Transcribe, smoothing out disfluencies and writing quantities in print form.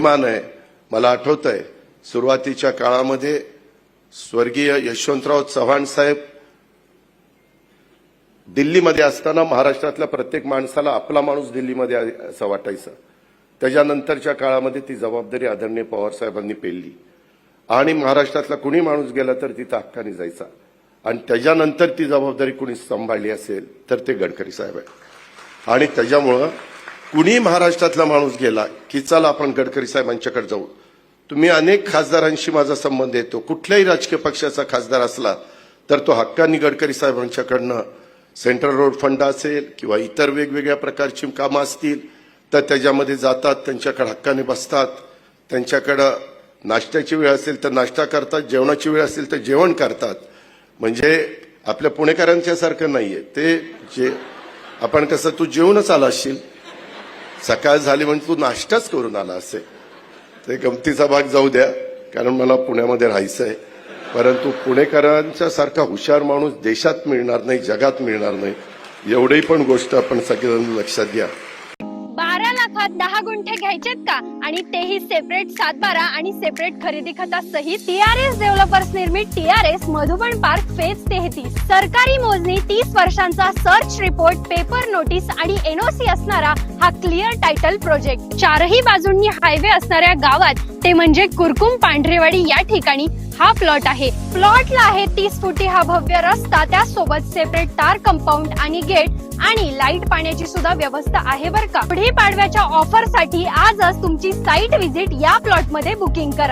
मान आहे. मला आठवतंय सुरुवातीच्या काळामध्ये स्वर्गीय यशवंतराव चव्हाण साहेब दिल्लीमध्ये असताना महाराष्ट्रातल्या प्रत्येक माणसाला आपला माणूस दिल्लीमध्ये असं वाटायचं. त्याच्यानंतरच्या काळामध्ये ती जबाबदारी आदरणीय पवार साहेबांनी पेलली आणि महाराष्ट्रातला कुणी माणूस गेला तर तिथं हक्काने जायचा. आणि त्याच्यानंतर ती जबाबदारी कुणी सांभाळली असेल तर ते गडकरी साहेब आहेत. आणि त्याच्यामुळं कुणी महाराष्ट्रातला माणूस गेला की चला आपण गडकरी साहेबांच्याकडे जाऊ. तुम्ही अनेक खासदारांशी माझा संबंध येतो. कुठल्याही राजकीय पक्षाचा खासदार असला तर तो हक्कानी गडकरी साहेबांच्याकडनं सेंट्रल रोड फंड असेल किंवा इतर वेगवेगळ्या प्रकारची कामं असतील तर त्याच्यामध्ये जातात, त्यांच्याकडे हक्काने बसतात, त्यांच्याकडं नाश्त्याची वेळ असेल तर नाश्ता करतात, जेवणाची वेळ असेल तर जेवण करतात. म्हणजे आपल्या पुणेकरांच्या सारखं नाहीये ते. जे आपण कसं तू जेवणच आला असशील, सकाळ झाली म्हणजे तू नाश्ताच करून आला असेल. ते गमतीचा भाग जाऊ द्या, कारण मला पुण्यामध्ये राहायचं आहे. परंतु पुणेकरांच्या सारखा हुशार माणूस देशात मिळणार नाही, जगात मिळणार नाही. एवढी पण गोष्ट आपण सगळेजण लक्षात घ्या. 12 लाखात 10 गुंठे घ्यायचेत का? आणि तेही सेपरेट 7/12 आणि सेपरेट खरेदी खतासहित. टीआरएस डेव्हलपर्स निर्मित टीआरएस मधुबन पार्क फेज 33. सरकारी मोजणी 30 वर्षांचा सर्च रिपोर्ट, पेपर नोटीस आणि एनओसी असणारा हा क्लिअर टायटल प्रोजेक्ट. चारही बाजूंनी हायवे असणाऱ्या गावात ते म्हणजे कुरकुम पांढरेवाडी या ठिकाणी हा प्लॉट आहे. प्लॉटला आहे 30 फुटी हा भव्य रस्ता, त्यासोबत सेपरेट तार कंपाऊंड आणि गेट आणि लाईट पाण्याची सुद्धा व्यवस्था आहे बरं का. पुढे पाडव्याच्या ऑफर साठी आजच तुमची साईट व्हिजिट या प्लॉट मध्ये बुकिंग करा.